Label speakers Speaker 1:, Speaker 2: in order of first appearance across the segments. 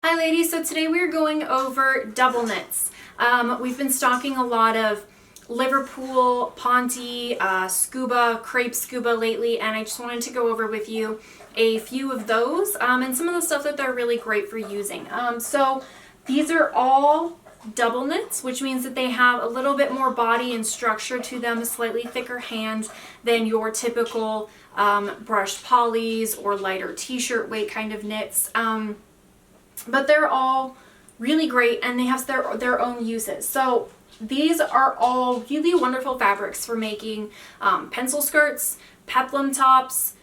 Speaker 1: Hi ladies, so today we're going over double knits. We've been stocking a lot of Liverpool, Ponte, scuba, crepe scuba lately, and I just wanted to go over with you a few of those and some of the stuff that they're really great for using. So these are all double knits, which means that they have a little bit more body and structure to them, a slightly thicker hand than your typical brushed polys or lighter t-shirt weight kind of knits. But they're all really great and they have their own uses. So these are all really wonderful fabrics for making pencil skirts, peplum tops,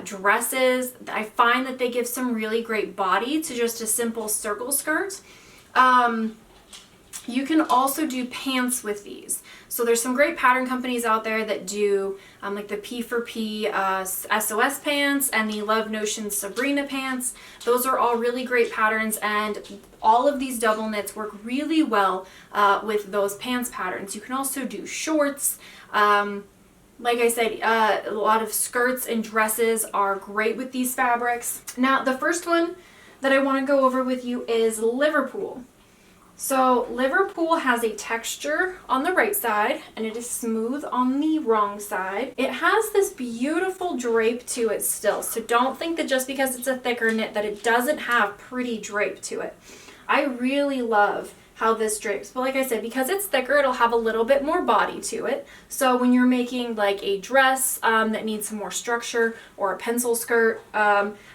Speaker 1: dresses. I find that they give some really great body to just a simple circle skirt. You can also do pants with these. So there's some great pattern companies out there that do like the P4P SOS pants and the Love Notion Sabrina pants. Those are all really great patterns, and all of these double knits work really well with those pants patterns. You can also do shorts. Like I said, a lot of skirts and dresses are great with these fabrics. Now, the first one that I want to go over with you is Liverpool. So Liverpool has a texture on the right side and it is smooth on the wrong side. It has this beautiful drape to it still, so don't think that just because it's a thicker knit that it doesn't have pretty drape to it. I really love how this drapes, but like I said, because it's thicker, it'll have a little bit more body to it. So when you're making like a dress that needs some more structure or a pencil skirt,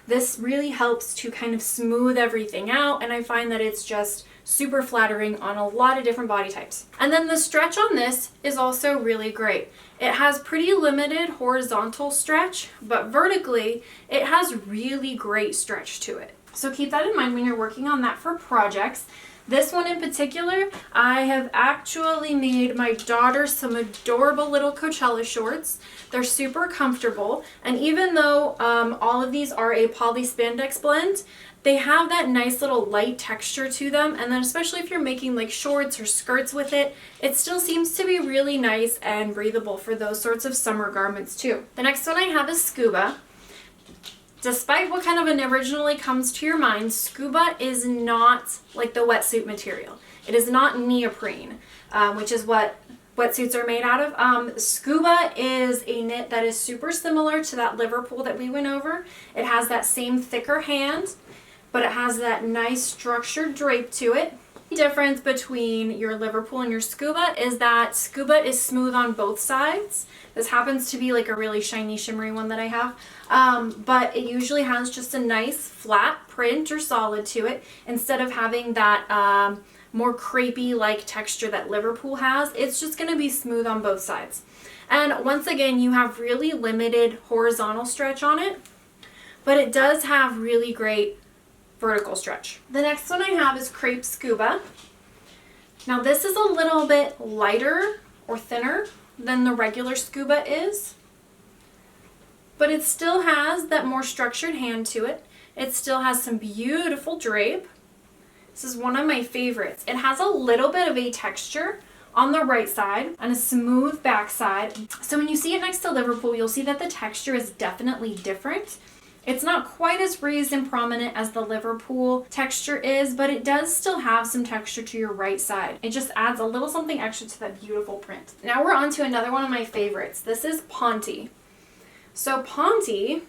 Speaker 1: this really helps to kind of smooth everything out, and I find that it's just super flattering on a lot of different body types. And then the stretch on this is also really great. It has pretty limited horizontal stretch, but vertically it has really great stretch to it. So keep that in mind when you're working on that for projects. This one in particular, I have actually made my daughter some adorable little Coachella shorts. They're super comfortable, and even though all of these are a poly spandex blend, they have that nice little light texture to them, and then especially if you're making like shorts or skirts with it, it still seems to be really nice and breathable for those sorts of summer garments too. The next one I have is scuba. Despite what kind of an originally comes to your mind, scuba is not like the wetsuit material. It is not neoprene, which is what wetsuits are made out of. Scuba is a knit that is super similar to that Liverpool that we went over. It has that same thicker hand, but it has that nice structured drape to it. The difference between your Liverpool and your scuba is that scuba is smooth on both sides. This happens to be like a really shiny shimmery one that I have, but it usually has just a nice flat print or solid to it instead of having that more crepey like texture that Liverpool has. It's just going to be smooth on both sides. And once again, you have really limited horizontal stretch on it, but it does have really great vertical stretch. The next one I have is Crepe Scuba. Now this is a little bit lighter or thinner than the regular scuba is, but it still has that more structured hand to it. It still has some beautiful drape. This is one of my favorites. It has a little bit of a texture on the right side and a smooth back side. So when you see it next to Liverpool, you'll see that the texture is definitely different. It's not quite as raised and prominent as the Liverpool texture is, but it does still have some texture to your right side. It just adds a little something extra to that beautiful print. Now we're on to another one of my favorites. This is Ponte. So Ponte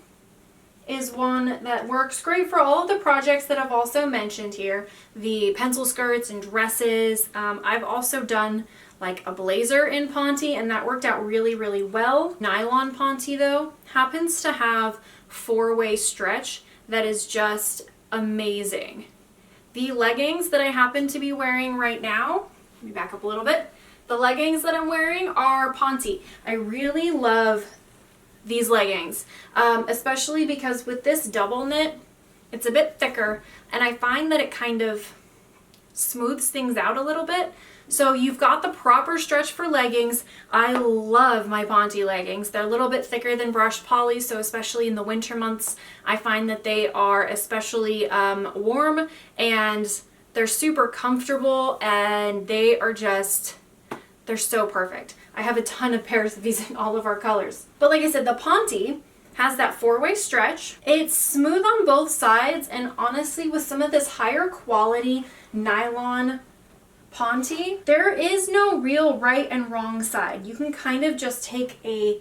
Speaker 1: is one that works great for all of the projects that I've also mentioned here. The pencil skirts and dresses. I've also done like a blazer in Ponte, and that worked out really, really well. Nylon Ponte though happens to have four-way stretch that is just amazing. The leggings that I happen to be wearing right now, let me back up a little bit. The leggings that I'm wearing are Ponte. I really love these leggings, especially because with this double knit, it's a bit thicker, and I find that it kind of smooths things out a little bit. So you've got the proper stretch for leggings. I love my Ponte leggings. They're a little bit thicker than brushed poly, so especially in the winter months, I find that they are especially warm, and they're super comfortable, and they are just, they're so perfect. I have a ton of pairs of these in all of our colors. But like I said, the Ponte Has that 4-way stretch. It's smooth on both sides, and honestly, with some of this higher quality nylon Ponte, there is no real right and wrong side. You can kind of just take a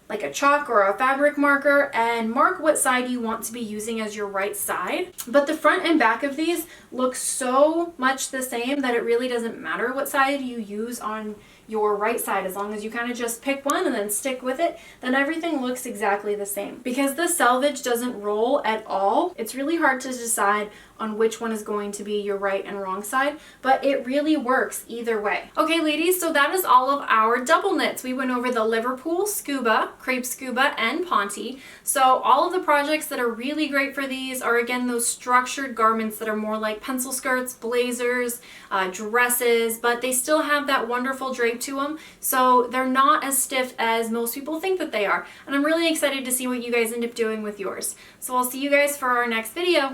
Speaker 1: like a chalk or a fabric marker and mark what side you want to be using as your right side. But the front and back of these look so much the same that it really doesn't matter what side you use on your right side. As long as you kind of just pick one and then stick with it, then everything looks exactly the same. Because the selvage doesn't roll at all, it's really hard to decide on which one is going to be your right and wrong side, but it really works either way. Okay ladies, so that is all of our double knits. We went over the Liverpool scuba, Crepe scuba, and Ponte. So all of the projects that are really great for these are again those structured garments that are more like pencil skirts, blazers, dresses, but they still have that wonderful drape to them, so they're not as stiff as most people think that they are. And I'm really excited to see what you guys end up doing with yours. So I'll see you guys for our next video.